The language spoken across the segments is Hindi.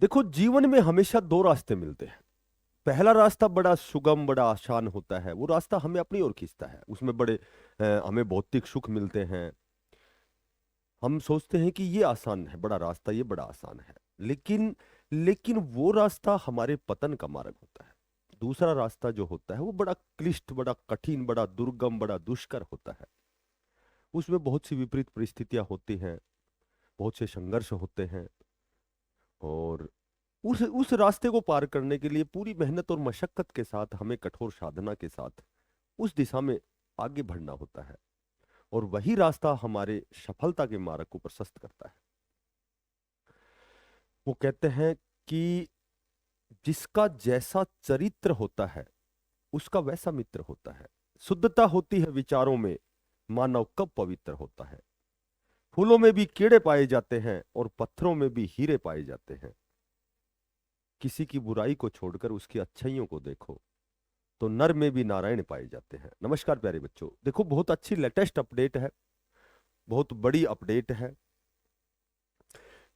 देखो, जीवन में हमेशा दो रास्ते मिलते हैं। पहला रास्ता बड़ा सुगम, बड़ा आसान होता है। वो रास्ता हमें अपनी ओर खींचता है। उसमें हमें भौतिक सुख मिलते हैं। हम सोचते हैं कि ये आसान है, बड़ा रास्ता, ये बड़ा आसान है। लेकिन लेकिन वो रास्ता हमारे पतन का मार्ग होता है। दूसरा रास्ता जो होता है वो बड़ा क्लिष्ट, बड़ा कठिन, बड़ा दुर्गम, बड़ा दुष्कर होता है। उसमें बहुत सी विपरीत परिस्थितियां होती हैं, बहुत से संघर्ष होते हैं। और उस रास्ते को पार करने के लिए पूरी मेहनत और मशक्कत के साथ, हमें कठोर साधना के साथ उस दिशा में आगे बढ़ना होता है। और वही रास्ता हमारे सफलता के मार्ग को प्रशस्त करता है। वो कहते हैं कि जिसका जैसा चरित्र होता है उसका वैसा मित्र होता है। शुद्धता होती है विचारों में, मानव कब पवित्र होता है। फूलों में भी कीड़े पाए जाते हैं और पत्थरों में भी हीरे पाए जाते हैं। किसी की बुराई को छोड़कर उसकी अच्छाइयों को देखो, तो नर में भी नारायण पाए जाते हैं। नमस्कार प्यारे बच्चों, देखो बहुत अच्छी लेटेस्ट अपडेट है, बहुत बड़ी अपडेट है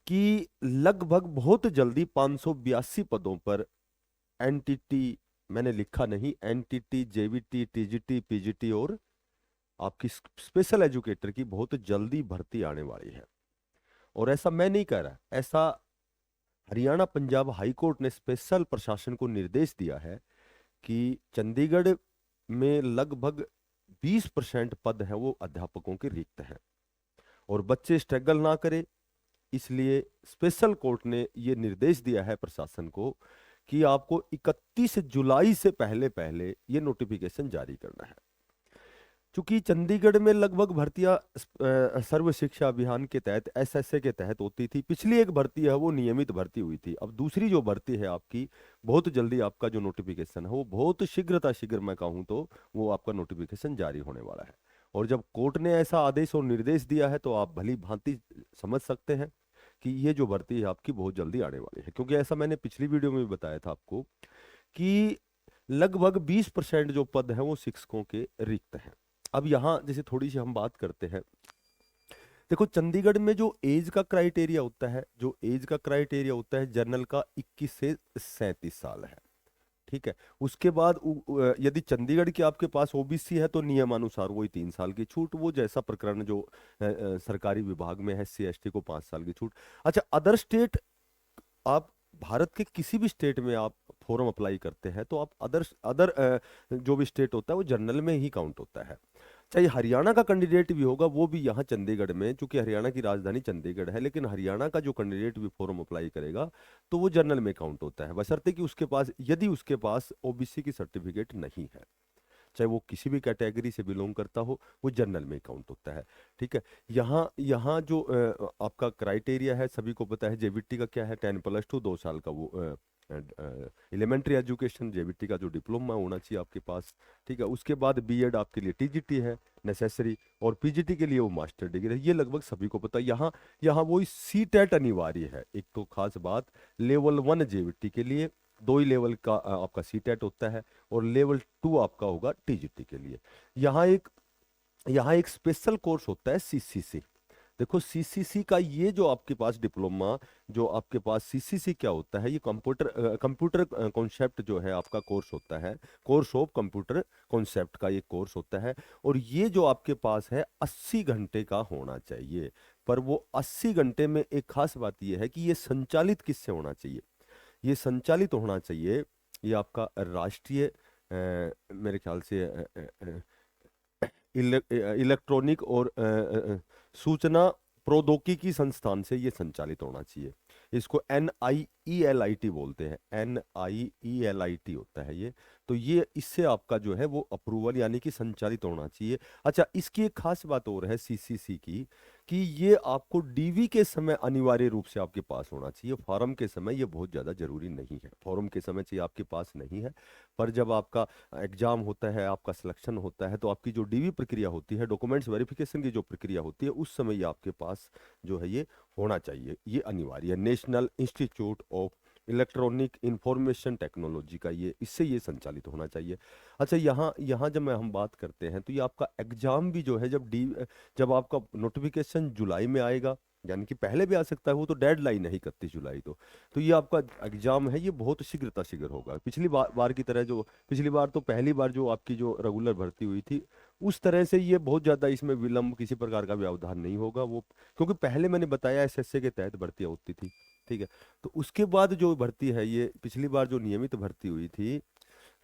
कि लगभग बहुत जल्दी 582 पदों पर एनटीटी, मैंने लिखा नहीं, एनटीटी, जेवीटी, टीजीटी, पीजीटी और आपकी स्पेशल एजुकेटर की बहुत जल्दी भर्ती आने वाली है। और ऐसा मैं नहीं कह रहा, ऐसा हरियाणा पंजाब हाई कोर्ट ने स्पेशल प्रशासन को निर्देश दिया है कि चंडीगढ़ में लगभग 20% पद हैं वो अध्यापकों के रिक्त हैं। और बच्चे स्ट्रगल ना करें, इसलिए स्पेशल कोर्ट ने ये निर्देश दिया है प्रशासन को कि आपको 31 जुलाई से पहले पहले ये नोटिफिकेशन जारी करना है। चूंकि चंडीगढ़ में लगभग भर्तियां सर्व शिक्षा अभियान के तहत, एसएसए के तहत होती थी। पिछली एक भर्ती है वो नियमित भर्ती हुई थी। अब दूसरी जो भर्ती है आपकी, बहुत जल्दी आपका जो नोटिफिकेशन है वो बहुत शीघ्रता शीघ्र मैं कहूँ तो वो आपका नोटिफिकेशन जारी होने वाला है। और जब कोर्ट ने ऐसा आदेश और निर्देश दिया है तो आप भली भांति समझ सकते हैं कि ये जो भर्ती है आपकी बहुत जल्दी आने वाली है। क्योंकि ऐसा मैंने पिछली वीडियो में भी बताया था आपको कि लगभग 20% जो पद हैं वो शिक्षकों के रिक्त हैं। अब यहाँ जैसे थोड़ी सी हम बात करते हैं। देखो, चंडीगढ़ में जो एज का क्राइटेरिया होता है, जो एज का क्राइटेरिया होता है जनरल का, 21 से 37 साल है। ठीक है। उसके बाद यदि चंडीगढ़ के आपके पास ओबीसी है तो नियमानुसार वही 3 साल की छूट, वो जैसा प्रकरण जो सरकारी विभाग में है, SC ST को 5 साल की छूट। अच्छा, अदर स्टेट, आप भारत के किसी भी स्टेट में आप फॉर्म अप्लाई करते हैं तो आप अदर अदर जो भी स्टेट होता है वो जनरल में ही काउंट होता है। चाहे हरियाणा का कैंडिडेट भी होगा वो भी यहाँ चंडीगढ़ में, चूंकि हरियाणा की राजधानी चंडीगढ़ है, लेकिन हरियाणा का जो कैंडिडेट भी फॉर्म अप्लाई करेगा तो वो जनरल में काउंट होता है, बशर्ते कि उसके पास, यदि उसके पास ओबीसी की सर्टिफिकेट नहीं है, चाहे वो किसी भी कैटेगरी से बिलोंग करता हो, वो जनरल में काउंट होता है। ठीक है। यहाँ यहाँ जो आपका क्राइटेरिया है सभी को पता है। जेबीटी का क्या है, 10+2, 2 साल का वो एलिमेंट्री एजुकेशन, जेबीटी का जो डिप्लोमा होना चाहिए आपके पास। ठीक है। उसके बाद बीएड आपके लिए टीजीटी है नेसेसरी, और पीजीटी के लिए वो मास्टर डिग्री है। ये लगभग सभी को पता है। यहाँ यहाँ वो सी टेट अनिवार्य है। एक तो खास बात, लेवल 1 जेबीटी के लिए 2 ही लेवल का आपका सी टेट होता है, और लेवल 2 आपका होगा टीजीटी के लिए। यहाँ एक यहाँ एक स्पेशल कोर्स होता है सीसीसी। देखो, सीसीसी का ये जो आपके पास डिप्लोमा, जो आपके पास सीसीसी क्या होता है, ये कंप्यूटर कॉन्सेप्ट जो है आपका कोर्स होता है। कोर्स ऑफ कंप्यूटर कॉन्सेप्ट का ये कोर्स होता है। और ये जो आपके पास है 80 घंटे का होना चाहिए। पर वो 80 घंटे में एक खास बात ये है कि ये संचालित किससे होना चाहिए, ये संचालित होना चाहिए, ये आपका राष्ट्रीय मेरे ख्याल से इलेक्ट्रॉनिक और सूचना प्रौद्योगिकी संस्थान से ये संचालित होना चाहिए। इसको NIELIT बोलते हैं, NIELIT होता है ये। तो ये इससे आपका जो है वो अप्रूवल यानी कि संचालित होना चाहिए। अच्छा, इसकी एक खास बात और है सीसीसी की, कि ये आपको डीवी के समय अनिवार्य रूप से आपके पास होना चाहिए। फॉर्म के समय ये बहुत ज़्यादा जरूरी नहीं है, फॉर्म के समय चाहिए आपके पास नहीं है। पर जब आपका एग्जाम होता है, आपका सिलेक्शन होता है, तो आपकी जो डीवी प्रक्रिया होती है, डॉक्यूमेंट्स वेरिफिकेशन की जो प्रक्रिया होती है, उस समय ये आपके पास जो है ये होना चाहिए। ये अनिवार्य है। National institute of electronic information technology का ये, इससे ये संचालित होना चाहिए। अच्छा, यहाँ यहाँ जब हम बात करते हैं तो ये आपका एग्जाम भी जो है, जब आपका नोटिफिकेशन जुलाई में आएगा, यानी कि पहले भी आ सकता है, वो तो डेडलाइन है 31 जुलाई। तो ये आपका एग्जाम है, ये बहुत शीघ्र होगा। पिछली बार की तरह, जो पिछली बार तो पहली बार जो आपकी जो रेगुलर भर्ती हुई थी, उस तरह से ये बहुत ज्यादा इसमें विलंब, किसी प्रकार का व्यवधान नहीं होगा वो, क्योंकि पहले मैंने बताया एसएससी के तहत भर्तियां होती थी। ठीक है। तो उसके बाद जो भर्ती है, ये पिछली बार जो नियमित भर्ती हुई थी,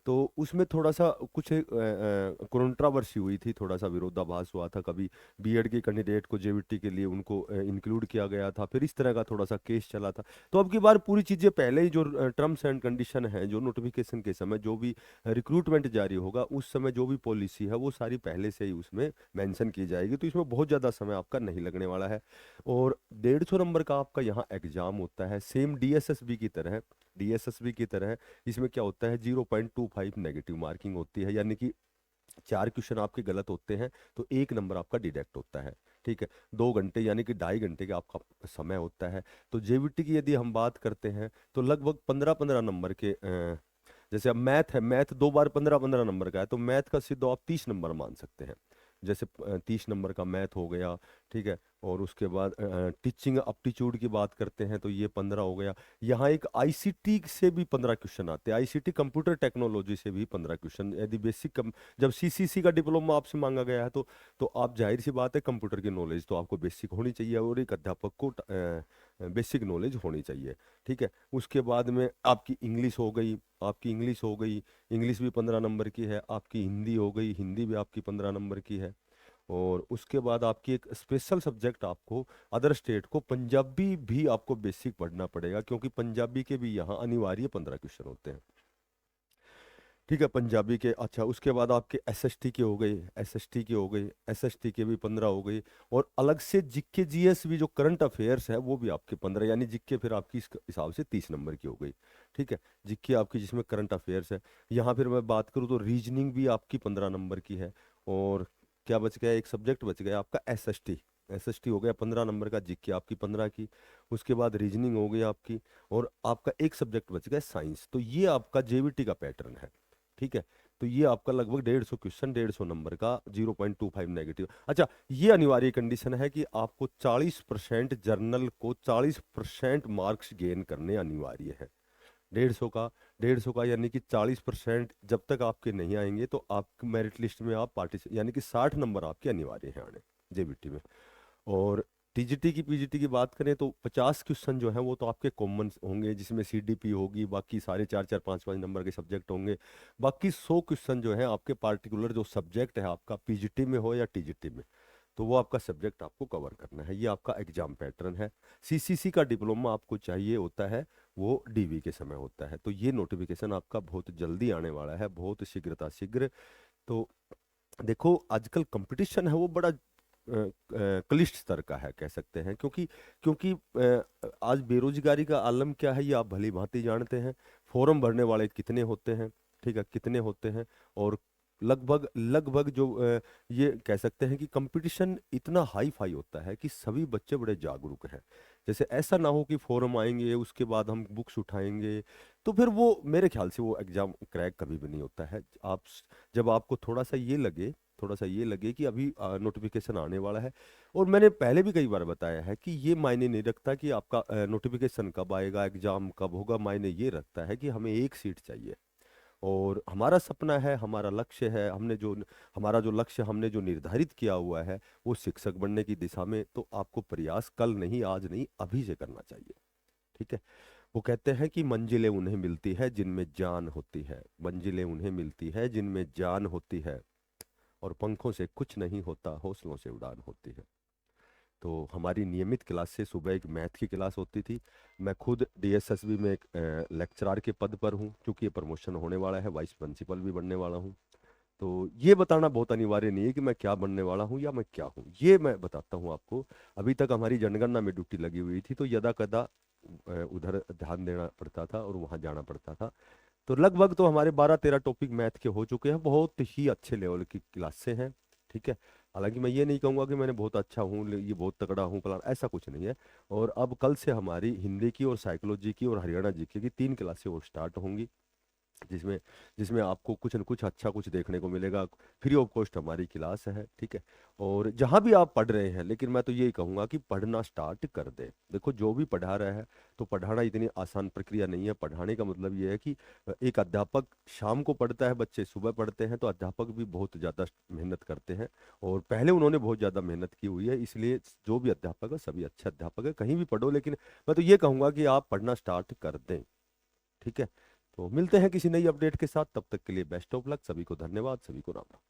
तो उसमें थोड़ा सा कुछ कंट्रोवर्सी हुई थी, थोड़ा सा विरोधाभास हुआ था। कभी बीएड के कैंडिडेट को जेवीटी के लिए उनको इंक्लूड किया गया था, फिर इस तरह का थोड़ा सा केस चला था। तो अब की बार पूरी चीज़ें पहले ही, जो टर्म्स एंड कंडीशन है, जो नोटिफिकेशन के समय जो भी रिक्रूटमेंट जारी होगा, उस समय जो भी पॉलिसी है वो सारी पहले से ही उसमें मेंशन की जाएगी। तो इसमें बहुत ज़्यादा समय आपका नहीं लगने वाला है। और 150 नंबर का आपका यहाँ एग्जाम होता है, सेम डीएसएसबी की तरह। डीएसएसबी की तरह इसमें क्या होता है, 0.25 नेगेटिव मार्किंग होती है, यानी कि 4 क्वेश्चन आपके गलत होते हैं तो 1 नंबर आपका डिडक्ट होता है। ठीक है। 2 घंटे यानी कि 2.5 घंटे का आपका समय होता है। तो जेवीटी की यदि हम बात करते हैं, तो लगभग 15-15 नंबर के जैसे अब मैथ है, मैथ 2 बार 15-15 नंबर का है, तो मैथ का सीधे आप 30 नंबर मान सकते हैं। जैसे 30 नंबर का मैथ हो गया। ठीक है। और उसके बाद टीचिंग aptitude की बात करते हैं, तो ये 15 हो गया। यहाँ एक आईसीटी से भी 15 क्वेश्चन आते हैं, आईसीटी कंप्यूटर टेक्नोलॉजी से भी 15 क्वेश्चन। यदि बेसिक जब सीसीसी का डिप्लोमा आपसे मांगा गया है, तो आप जाहिर सी बात है, कंप्यूटर की नॉलेज तो आपको बेसिक होनी चाहिए, और एक अध्यापक को बेसिक नॉलेज होनी चाहिए। ठीक है। उसके बाद में आपकी इंग्लिश हो गई, आपकी इंग्लिश हो गई, इंग्लिश भी 15 नंबर की है। आपकी हिंदी हो गई, हिंदी भी आपकी 15 नंबर की है। और उसके बाद आपकी एक स्पेशल सब्जेक्ट आपको, अदर स्टेट को पंजाबी भी आपको बेसिक पढ़ना पड़ेगा, क्योंकि पंजाबी के भी यहाँ अनिवार्य 15 क्वेश्चन होते हैं। ठीक है, पंजाबी के। अच्छा, उसके बाद आपके एसएसटी के हो गए, एसएसटी के हो गए, एसएसटी के भी 15 हो गई। और अलग से जिक्के जीएस भी, जो करंट अफेयर्स है, वो भी आपके 15, यानी जिक्के फिर आपकी इस हिसाब से 30 नंबर की हो गई। ठीक है। जिक्के आपकी जिसमें करंट अफेयर्स है। यहाँ फिर मैं बात करूँ तो रीजनिंग भी आपकी 15 नंबर की है। और क्या बच गया, एक सब्जेक्ट बच गया आपका एसएसटी। एसएसटी हो गया 15 नंबर का, जिक्के आपकी 15 की। उसके बाद रीजनिंग हो गई आपकी। और आपका एक सब्जेक्ट बच गया साइंस। तो ये आपका जेवीटी का पैटर्न है। ठीक है। तो ये आपका लगभग 150 क्वेश्चन, 150 नंबर का, 0.25 नेगेटिव। अच्छा, ये अनिवार्य कंडीशन है कि आपको 40% जर्नल को 40% मार्क्स गेन करने अनिवार्य है। 150 का यानी कि 40% जब तक आपके नहीं आएंगे, तो आप मेरिट लिस्ट में आप पार्टिसिपेट, यानी कि 60 नंबर आपके अनिवार्य हैं आने जेबीटी में। और टीजीटी की पीजीटी की बात करें, तो 50 क्वेश्चन जो है वो तो आपके कॉमन होंगे, जिसमें सीडीपी होगी, बाकी सारे 4-4, 5-5 नंबर के सब्जेक्ट होंगे। बाकी 100 क्वेश्चन जो है आपके पार्टिकुलर जो सब्जेक्ट है आपका, पीजीटी में हो या टीजीटी में, तो वो आपका सब्जेक्ट आपको कवर करना है। ये आपका एग्जाम पैटर्न है। सीसीसी का डिप्लोमा आपको चाहिए होता है, वो डीवी के समय होता है। तो ये नोटिफिकेशन आपका बहुत जल्दी आने वाला है, बहुत शीघ्रता शीघ्र। तो देखो, आजकल कंपटीशन है वो बड़ा क्लिष्ट स्तर का है, कह सकते हैं, क्योंकि क्योंकि आज बेरोजगारी का आलम क्या है, ये आप भली भांति जानते हैं। फॉर्म भरने वाले कितने होते हैं, ठीक है, कितने होते हैं। और लगभग लगभग जो ये कह सकते हैं कि कंपटीशन इतना हाई फाई होता है कि सभी बच्चे बड़े जागरूक हैं। जैसे ऐसा ना हो कि फॉर्म आएंगे, उसके बाद हम बुक्स उठाएंगे, तो फिर वो मेरे ख्याल से वो एग्जाम क्रैक कभी भी नहीं होता है। आप जब आपको थोड़ा सा ये लगे कि अभी नोटिफिकेशन आने वाला है। और मैंने पहले भी कई बार बताया है कि ये मायने नहीं रखता कि आपका नोटिफिकेशन कब आएगा, एग्जाम कब होगा। मायने ये रखता है कि हमें एक सीट चाहिए, और हमारा सपना है, हमारा लक्ष्य है, हमारा जो लक्ष्य हमने जो निर्धारित किया हुआ है, वो शिक्षक बनने की दिशा में। तो आपको प्रयास कल नहीं, आज नहीं, अभी से करना चाहिए। ठीक है। वो कहते हैं कि मंजिलें उन्हें मिलती है जिनमें जान होती है, मंजिलें उन्हें मिलती है जिनमें जान होती है, और पंखों से कुछ नहीं होता, हौसलों से उड़ान होती है। तो हमारी नियमित क्लास से सुबह एक मैथ की क्लास होती थी। मैं खुद डीएसएसबी में एक लेक्चरर के पद पर हूँ, क्योंकि ये प्रमोशन होने वाला है, वाइस प्रिंसिपल भी बनने वाला हूँ। तो ये बताना बहुत अनिवार्य नहीं है कि मैं क्या बनने वाला हूँ या मैं क्या हूँ, ये मैं बताता हूँ आपको। अभी तक हमारी जनगणना में ड्यूटी लगी हुई थी, तो यदा कदा उधर ध्यान देना पड़ता था और वहाँ जाना पड़ता था। तो लगभग तो हमारे 12-13 टॉपिक मैथ के हो चुके हैं, बहुत ही अच्छे लेवल की क्लासें हैं। ठीक है। हालांकि मैं ये नहीं कहूँगा कि मैंने बहुत अच्छा हूँ, ये बहुत तगड़ा हूँ, फलाना, ऐसा कुछ नहीं है। और अब कल से हमारी हिंदी की और साइकोलॉजी की और हरियाणा जीके की 3 क्लासें और स्टार्ट होंगी। जिसमें जिसमें आपको कुछ न कुछ अच्छा कुछ देखने को मिलेगा। फ्री ऑफ कॉस्ट हमारी क्लास है, ठीक है। और जहाँ भी आप पढ़ रहे हैं, लेकिन मैं तो यही कहूँगा कि पढ़ना स्टार्ट कर दें। देखो जो भी पढ़ा रहा है, तो पढ़ाना इतनी आसान प्रक्रिया नहीं है। पढ़ाने का मतलब ये है कि एक अध्यापक शाम को पढ़ता है, बच्चे सुबह पढ़ते हैं, तो अध्यापक भी बहुत ज़्यादा मेहनत करते हैं। और पहले उन्होंने बहुत ज़्यादा मेहनत की हुई है, इसलिए जो भी अध्यापक है सभी अच्छे अध्यापक है, कहीं भी पढ़ो। लेकिन मैं तो ये कहूँगा कि आप पढ़ना स्टार्ट कर दें, ठीक है। तो मिलते हैं किसी नई अपडेट के साथ, तब तक के लिए बेस्ट ऑफ लक। सभी को धन्यवाद, सभी को राम राम।